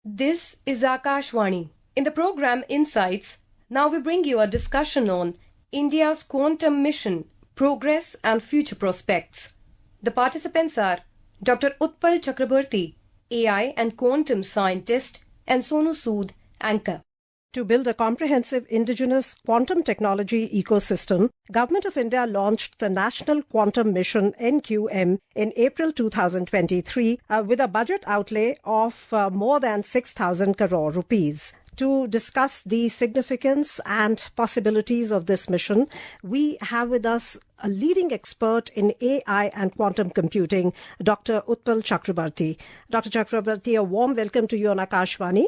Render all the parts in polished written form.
This is Akashvani. In the program Insights, now we bring you a discussion on India's quantum mission, progress and future prospects. The participants are Dr. Utpal Chakraborty, AI and quantum scientist, and Sonu Sood, anchor. To build a comprehensive indigenous quantum technology ecosystem, Government of India launched the National Quantum Mission NQM in April 2023 with a budget outlay of more than 6,000 crore rupees. To discuss the significance and possibilities of this mission, we have with us a leading expert in AI and quantum computing, Dr. Utpal Chakraborty. Dr. Chakraborty, a warm welcome to you on Akashvani.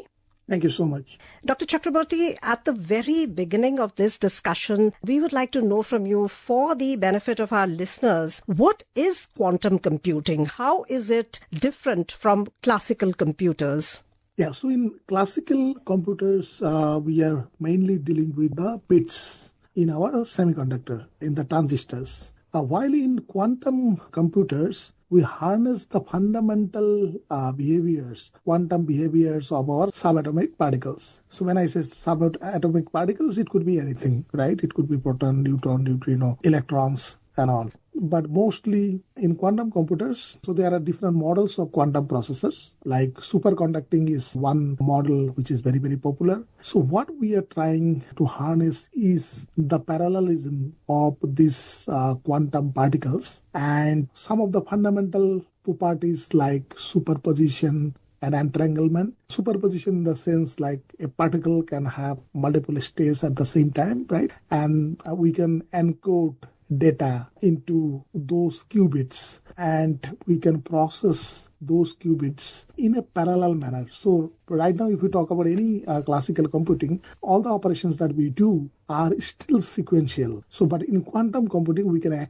Thank you so much. Dr. Chakraborty, at the very beginning of this discussion, we would like to know from you, for the benefit of our listeners, what is quantum computing? How is it different from classical computers? Yeah, so in classical computers, we are mainly dealing with the bits in our semiconductor, in the transistors. While in quantum computers, we harness the fundamental quantum behaviors of our subatomic particles. So when I say subatomic particles, it could be anything, right? It could be proton, neutron, neutrino, electrons, and all. But mostly in quantum computers, so there are different models of quantum processors, like superconducting is one model which is very, very popular. So what we are trying to harness is the parallelism of these quantum particles and some of the fundamental properties like superposition and entanglement. Superposition in the sense like a particle can have multiple states at the same time, right? And we can encode data into those qubits and we can process those qubits in a parallel manner. So right now, if we talk about any classical computing, all the operations that we do are still sequential. So, but in quantum computing, we can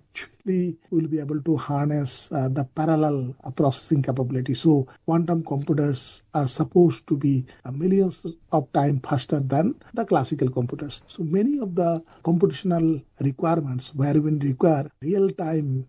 will be able to harness the parallel processing capability. So quantum computers are supposed to be millions of times faster than the classical computers. So many of the computational requirements where we require real-time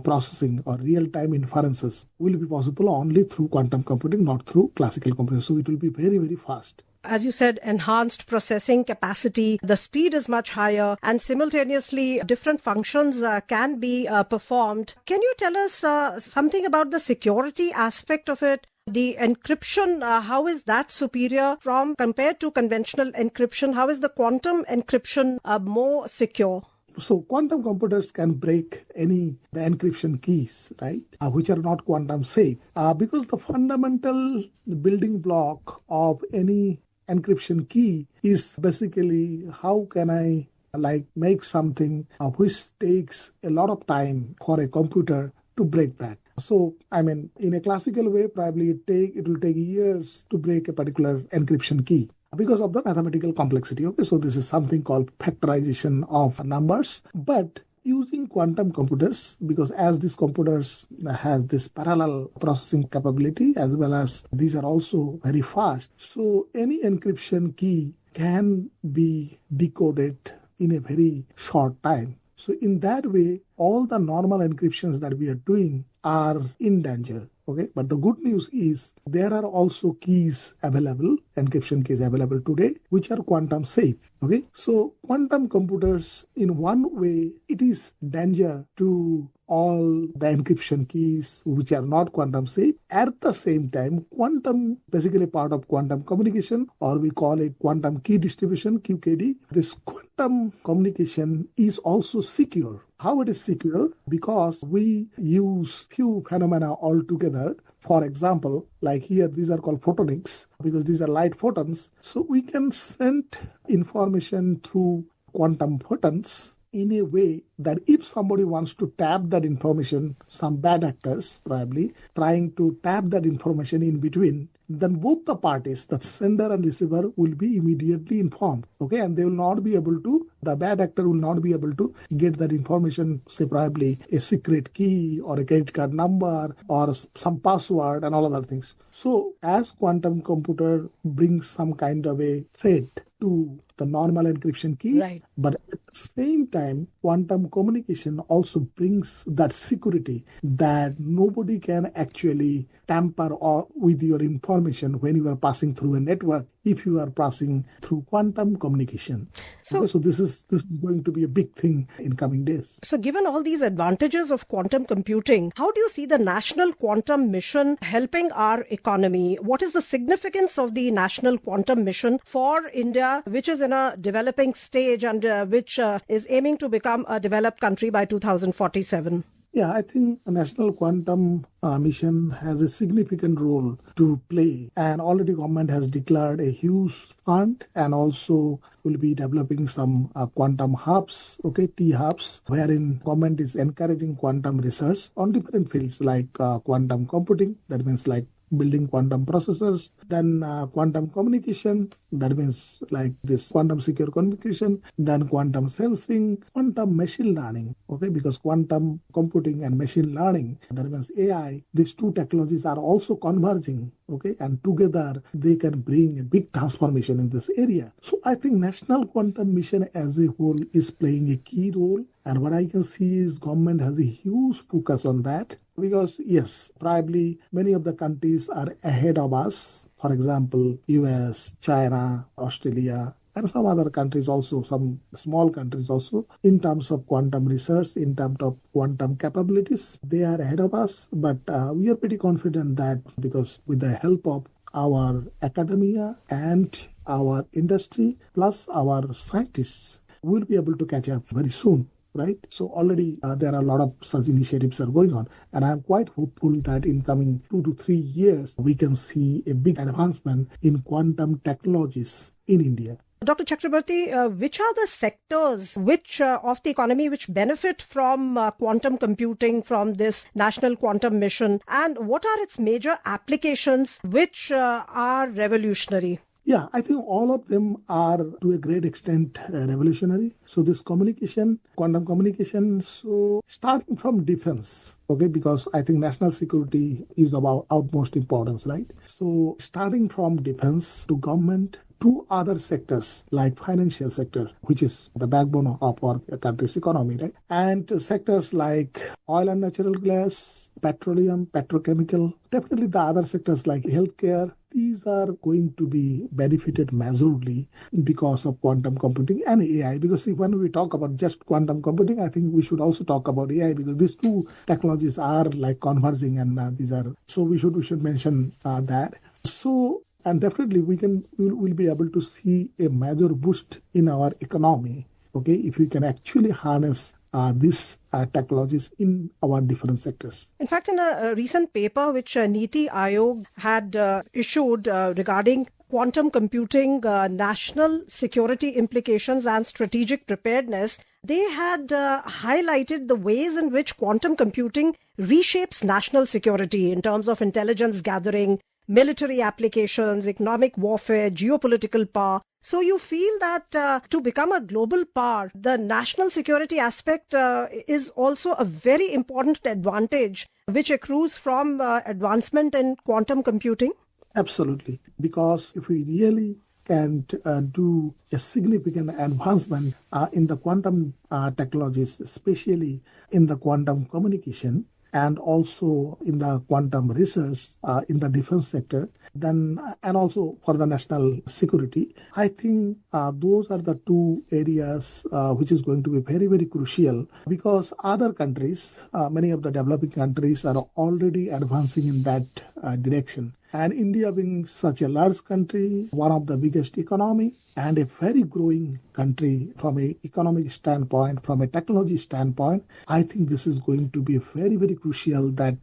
processing or real-time inferences will be possible only through quantum computing, not through classical computing. So it will be very, very fast. As you said, enhanced processing capacity, the speed is much higher, and simultaneously different functions can be performed. Can you tell us something about the security aspect of it? The encryption, how is that superior compared to conventional encryption? How is the quantum encryption more secure? So quantum computers can break the encryption keys, right, which are not quantum safe, because the fundamental building block of any encryption key is basically how can I make something which takes a lot of time for a computer to break that. So, in a classical way, probably it will take years to break a particular encryption key because of the mathematical complexity. Okay, so this is something called factorization of numbers. But using quantum computers, because as these computers has this parallel processing capability, as well as these are also very fast, so any encryption key can be decoded in a very short time. So in that way, all the normal encryptions that we are doing are in danger. Okay, but the good news is there are also keys available, encryption keys available today, which are quantum safe. Okay, so quantum computers, in one way, it is danger to all the encryption keys which are not quantum safe. At the same time, quantum, basically part of quantum communication, or we call it quantum key distribution, QKD. This quantum communication is also secure. How it is secure? Because we use few phenomena altogether. For example, like here, these are called photonics because these are light photons. So we can send information through quantum photons in a way that if somebody wants to tap that information, some bad actors probably trying to tap that information in between, then both the parties, the sender and receiver, will be immediately informed. Okay, and they will not be able to, the bad actor will not be able to get that information, say probably a secret key or a credit card number or some password and all other things. So as quantum computer brings some kind of a threat to the normal encryption keys. Right. But at the same time, quantum communication also brings that security that nobody can actually tamper with your information when you are passing through a network if you are passing through quantum communication. So this is going to be a big thing in coming days. So given all these advantages of quantum computing, how do you see the National Quantum Mission helping our economy? What is the significance of the National Quantum Mission for India, which is in a developing stage and which is aiming to become a developed country by 2047? Yeah, I think the National Quantum Mission has a significant role to play, and already government has declared a huge fund and also will be developing some quantum hubs, T-hubs, wherein government is encouraging quantum research on different fields like quantum computing, that means like building quantum processors, then quantum communication, that means like this quantum secure communication, then quantum sensing, quantum machine learning, because quantum computing and machine learning, that means AI, these two technologies are also converging, and together they can bring a big transformation in this area. So I think National Quantum Mission as a whole is playing a key role, and what I can see is government has a huge focus on that. Because yes, probably many of the countries are ahead of us. For example, US, China, Australia, and some other countries also, some small countries also, in terms of quantum research, in terms of quantum capabilities, they are ahead of us. But we are pretty confident that because with the help of our academia and our industry, plus our scientists, we'll be able to catch up very soon. Right? So already there are a lot of such initiatives are going on. And I'm quite hopeful that in coming 2 to 3 years, we can see a big advancement in quantum technologies in India. Dr. Chakraborty, which are the sectors of the economy which benefit from quantum computing, from this National Quantum Mission, and what are its major applications which are revolutionary? Yeah, I think all of them are to a great extent revolutionary. So this communication, quantum communication, so starting from defense, because I think national security is of our utmost importance, right? So starting from defense to government to other sectors like financial sector, which is the backbone of our country's economy, right? And sectors like oil and natural gas, petroleum, petrochemical, definitely the other sectors like healthcare, these are going to be benefited majorly because of quantum computing and AI. Because when we talk about just quantum computing, I think we should also talk about AI because these two technologies are like converging, and these are so we should mention that. So and definitely we'll be able to see a major boost in our economy. If we can actually harness these technologies in our different sectors. In fact, in a recent paper which Niti Aayog had issued regarding quantum computing, national security implications and strategic preparedness, they had highlighted the ways in which quantum computing reshapes national security in terms of intelligence gathering, military applications, economic warfare, geopolitical power. So you feel that to become a global power, the national security aspect is also a very important advantage which accrues from advancement in quantum computing? Absolutely. Because if we really can do a significant advancement in the quantum technologies, especially in the quantum communication, and also in the quantum research in the defense sector, then and also for the national security, I think those are the two areas which is going to be very, very crucial because other countries, many of the developing countries are already advancing in that direction. And India being such a large country, one of the biggest economy, and a very growing country from an economic standpoint, from a technology standpoint, I think this is going to be very, very crucial that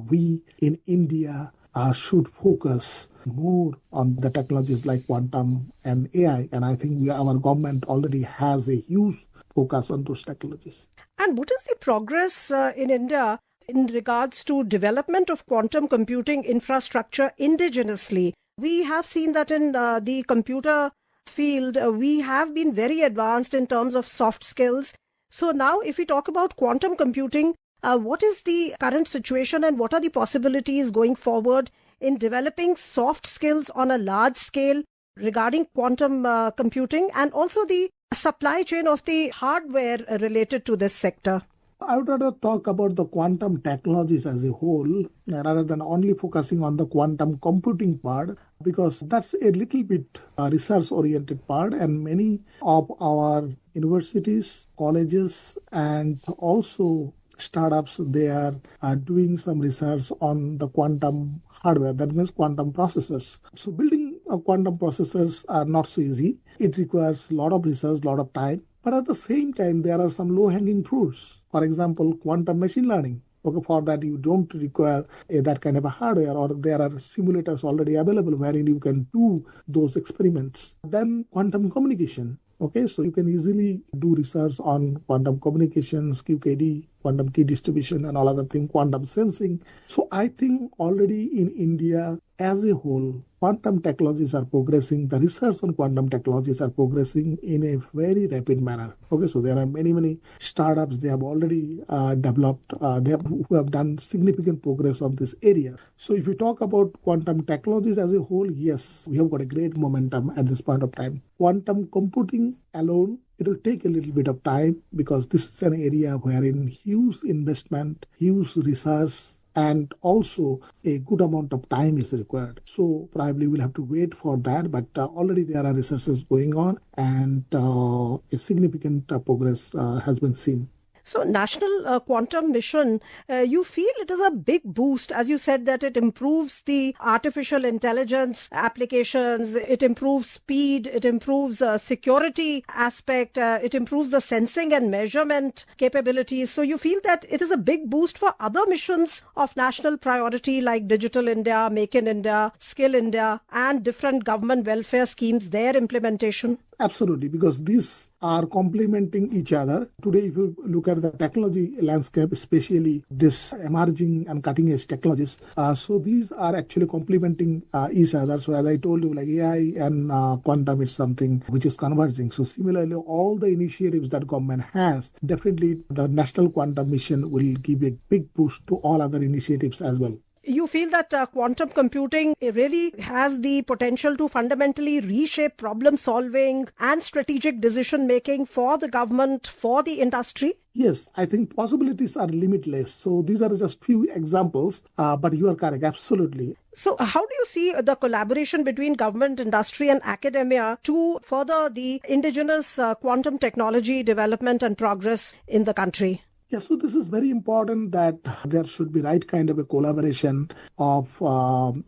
we in India should focus more on the technologies like quantum and AI. And I think our government already has a huge focus on those technologies. And what is the progress in India in regards to development of quantum computing infrastructure indigenously? We have seen that in the computer field, we have been very advanced in terms of soft skills. So now if we talk about quantum computing, what is the current situation and what are the possibilities going forward in developing soft skills on a large scale regarding quantum computing and also the supply chain of the hardware related to this sector? I would rather talk about the quantum technologies as a whole rather than only focusing on the quantum computing part, because that's a little bit research-oriented part, and many of our universities, colleges, and also startups, they are doing some research on the quantum hardware, that means quantum processors. So building quantum processors are not so easy. It requires a lot of research, a lot of time. But at the same time, there are some low-hanging fruits. For example, quantum machine learning. Okay, for that, you don't require that kind of a hardware, or there are simulators already available wherein you can do those experiments. Then quantum communication. Okay, so you can easily do research on quantum communications, QKD, quantum key distribution, and all other things, quantum sensing. So I think already in India as a whole, quantum technologies are progressing. The research on quantum technologies are progressing in a very rapid manner. Okay, so there are many startups, they have already developed, who have done significant progress on this area. So if you talk about quantum technologies as a whole, yes, we have got a great momentum at this point of time. Quantum computing alone, it will take a little bit of time, because this is an area wherein huge investment, huge research, and also a good amount of time is required. So probably we'll have to wait for that, but already there are researches going on, and a significant progress has been seen. So National Quantum Mission, you feel it is a big boost, as you said, that it improves the artificial intelligence applications, it improves speed, it improves security aspect, it improves the sensing and measurement capabilities. So you feel that it is a big boost for other missions of national priority like Digital India, Make in India, Skill India, and different government welfare schemes, their implementation? Absolutely, because these are complementing each other. Today, if you look at the technology landscape, especially this emerging and cutting edge technologies, so these are actually complementing each other. So as I told you, like AI and quantum is something which is converging. So similarly, all the initiatives that government has, definitely the National Quantum Mission will give a big boost to all other initiatives as well. You feel that quantum computing really has the potential to fundamentally reshape problem solving and strategic decision making for the government, for the industry? Yes, I think possibilities are limitless. So these are just few examples, but you are correct, absolutely. So how do you see the collaboration between government, industry and academia to further the indigenous quantum technology development and progress in the country? Yeah, so this is very important that there should be right kind of a collaboration of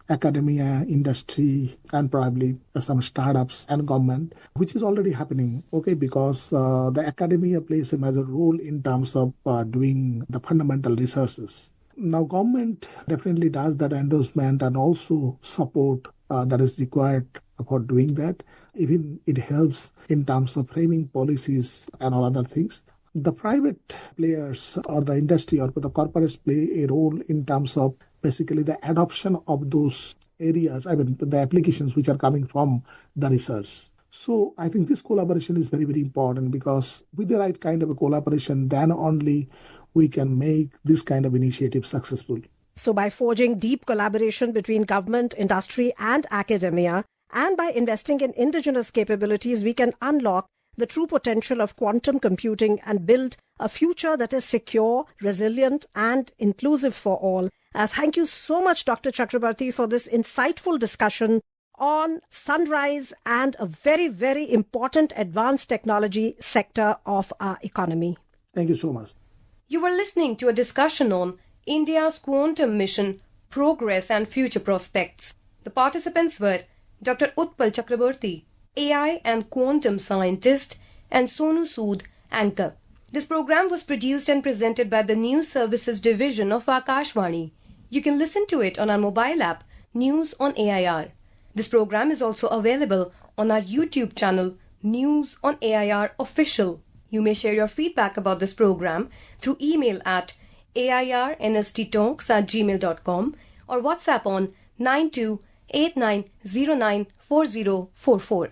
academia, industry, and probably some startups and government, which is already happening, okay, because the academia plays a major role in terms of doing the fundamental researches. Now, government definitely does that endorsement and also support that is required for doing that. Even it helps in terms of framing policies and all other things. The private players or the industry or the corporates play a role in terms of basically the adoption of those areas, the applications which are coming from the research. So I think this collaboration is very, very important, because with the right kind of a collaboration, then only we can make this kind of initiative successful. So by forging deep collaboration between government, industry and academia, and by investing in indigenous capabilities, we can unlock the true potential of quantum computing and build a future that is secure, resilient, and inclusive for all. Thank you so much, Dr. Chakraborty, for this insightful discussion on sunrise and a very, very important advanced technology sector of our economy. Thank you so much. You were listening to a discussion on India's quantum mission, progress and future prospects. The participants were Dr. Utpal Chakraborty, AI and quantum scientist, and Sonu Sood, anchor. This program was produced and presented by the News Services Division of Akashvani. You can listen to it on our mobile app, News on AIR. This program is also available on our YouTube channel, News on AIR Official. You may share your feedback about this program through email at airnsttalks@gmail.com or WhatsApp on 9289094044.